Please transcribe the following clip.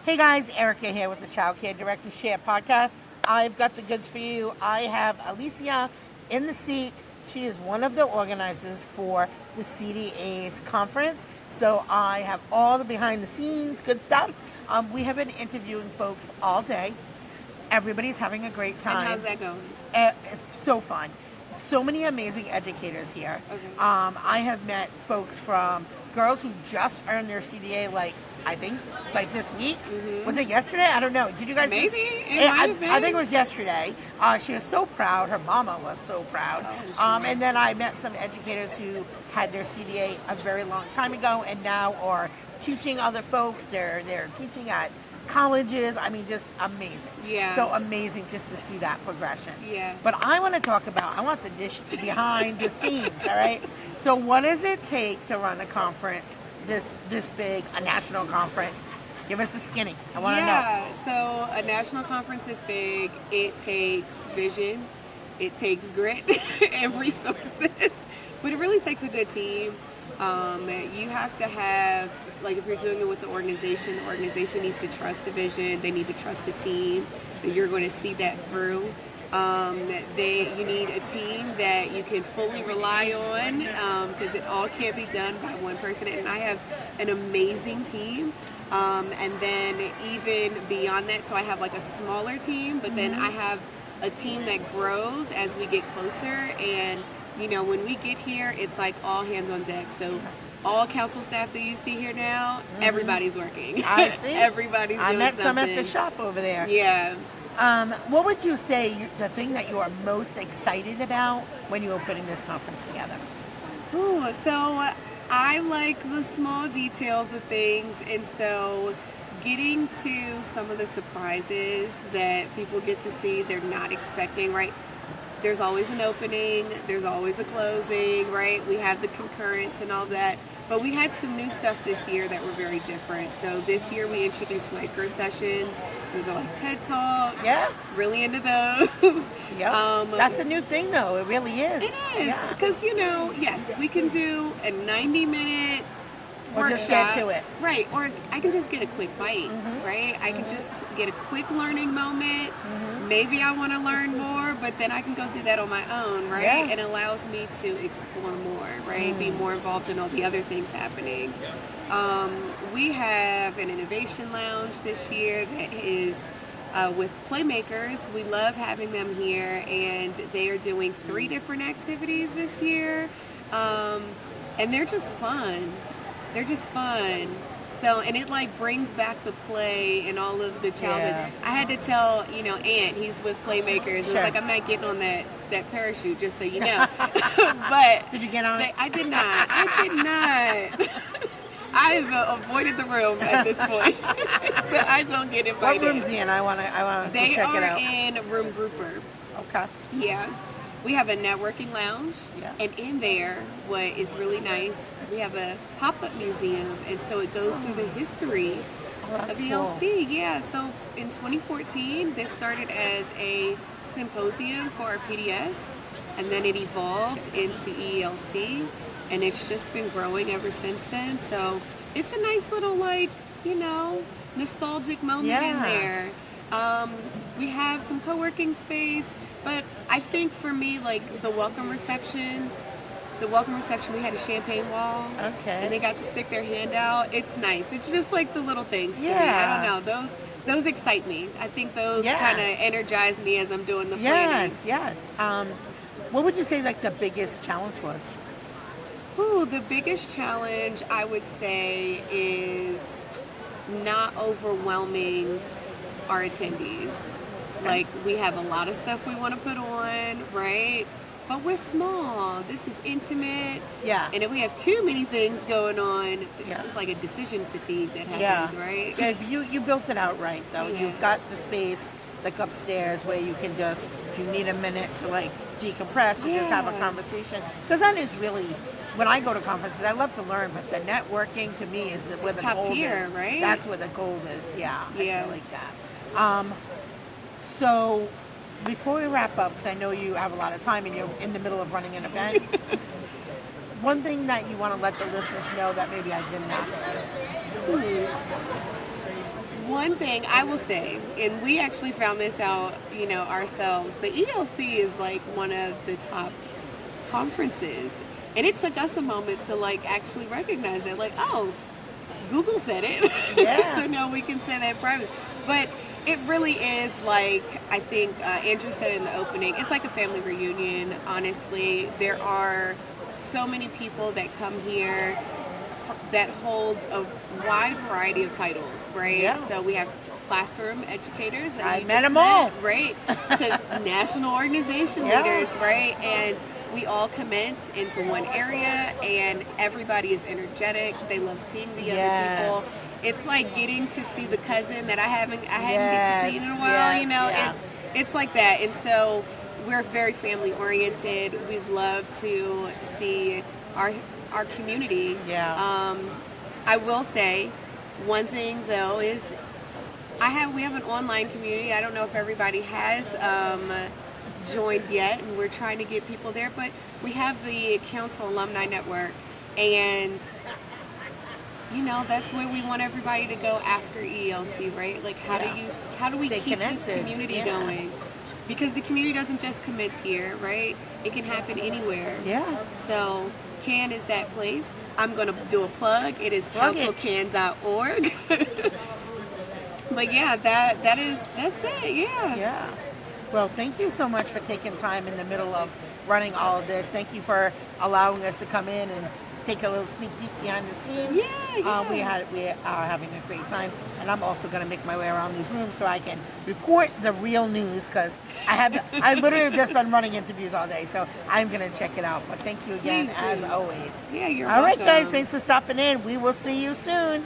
Hey guys, Erica here with the Child Care Directors Share podcast. I've got the goods for you. I have Alicia in the seat. She is one of the organizers for the CDA's conference. So I have all the behind the scenes good stuff. We have been interviewing folks all day. Everybody's having a great time. And how's that going? So fun. So many amazing educators here. Okay. I have met folks from girls who just earned their CDA, I think this week. Mm-hmm. Was it yesterday? I don't know. Did you guys? Maybe. It might have been. I think it was yesterday. She was so proud. Her mama was so proud. Oh, and then I met some educators who had their CDA a very long time ago and now are teaching other folks. They're teaching at colleges. I mean, just amazing. Yeah. So amazing just to see that progression. Yeah. But I want the dish behind the scenes, all right? So what does it take to run a conference this big, a national conference? Give us the skinny. I want to know. Yeah, so a national conference is big. It takes vision. It takes grit and resources. But it really takes a good team. You have to have, if you're doing it with the organization needs to trust the vision. They need to trust the team, that you're going to see that through. You need a team that you can fully rely on, because it all can't be done by one person. And I have an amazing team. And then even beyond that, so I have a smaller team, but then I have a team that grows as we get closer. And when we get here, it's all hands on deck. So all council staff that you see here now, everybody's working. I see. Everybody's doing something. I met some at the shop over there. Yeah. What would you say the thing that you are most excited about when you were putting this conference together? Ooh, so I like the small details of things, and so getting to some of the surprises that people get to see they're not expecting, right? There's always an opening, there's always a closing, right? We have the concurrence and all that. But we had some new stuff this year that were very different. So this year we introduced micro sessions. Those are TED Talks. Yeah. Really into those. Yep. That's a new thing, though. It really is. It is. Because, yes, we can do a 90-minute workshop. Just get to it. Right. Or I can just get a quick bite, right? I can just get a quick learning moment. Maybe I want to learn more, but then I can go do that on my own, right? Yeah. It allows me to explore more, right? Be more involved in all the other things happening. We have an innovation lounge this year that is with playmakers. We love having them here, and they are doing 3 different activities this year. And they're just fun. They're just fun. So, and it brings back the play and all of the childhood. Yeah. I had to tell, Ant, he's with Playmakers. Sure. It's I'm not getting on that parachute, just so you know. But did you get on it? I did not. I've avoided the room at this point, so I don't get invited. What room's he in? I want to They check it out. are in room grouper. Okay. Yeah. We have a networking lounge, and in there, what is really nice, we have a pop-up museum, and so it goes through the history of ELC. Cool. Yeah, so in 2014, this started as a symposium for our PDS, and then it evolved into ELC, and it's just been growing ever since then. So it's a nice little, nostalgic moment in there. We have some co-working space. But I think for me, the welcome reception, we had a champagne wall. Okay. And they got to stick their hand out. It's nice. It's just the little things to me. I don't know. Those excite me. I think those kind of energize me as I'm doing the planning. Yes. What would you say the biggest challenge was? Ooh, the biggest challenge I would say is not overwhelming our attendees. We have a lot of stuff we want to put on, right? But we're small. This is intimate. Yeah. And if we have too many things going on, it's a decision fatigue that happens, right? Yeah, you built it out right, though. Yeah. You've got the space, upstairs, where you can just, if you need a minute to, decompress or just have a conversation. Because that is really, when I go to conferences, I love to learn, but the networking, to me, is where the top gold tier, is. right? That's where the gold is, I feel like that. So, before we wrap up, because I know you have a lot of time and you're in the middle of running an event, one thing that you want to let the listeners know that maybe I didn't ask you? one thing I will say, and we actually found this out, ourselves, but ELC is like one of the top conferences. And it took us a moment to like actually recognize that, like, oh, Google said it. Yeah. So now we can say that privately. But it really is like, I think Andrew said in the opening, it's like a family reunion, honestly. There are so many people that come here that hold a wide variety of titles, right? Yeah. So we have classroom educators that I you met just them all. right? To national organization Yeah. leaders, right? And we all commence into one area, and everybody is energetic. They love seeing the Yes. other people. It's like getting to see the cousin that I hadn't get Yes. to see in a while. Yes. Yeah. It's like that. And so we're very family oriented. We love to see our community. Yeah. I will say one thing though is we have an online community. I don't know if everybody has joined yet, and we're trying to get people there, but we have the Council Alumni Network, and that's where we want everybody to go after ELC, right? Like how do we Stay keep connected. this community Yeah. going? Because the community doesn't just commence here, right? It can happen anywhere. Yeah. So CAN is that place. I'm going to do a plug. It is Plug it. councilcan.org. But yeah, that's it. Yeah. Yeah. Well, thank you so much for taking time in the middle of running all of this. Thank you for allowing us to come in and take a little sneak peek behind the scenes. Yeah. We are having a great time, and I'm also going to make my way around these rooms so I can report the real news, because I literally have just been running interviews all day, so I'm going to check it out. But thank you again, Please do. as always. Yeah, you're All right, welcome. guys, thanks for stopping in. We will see you soon.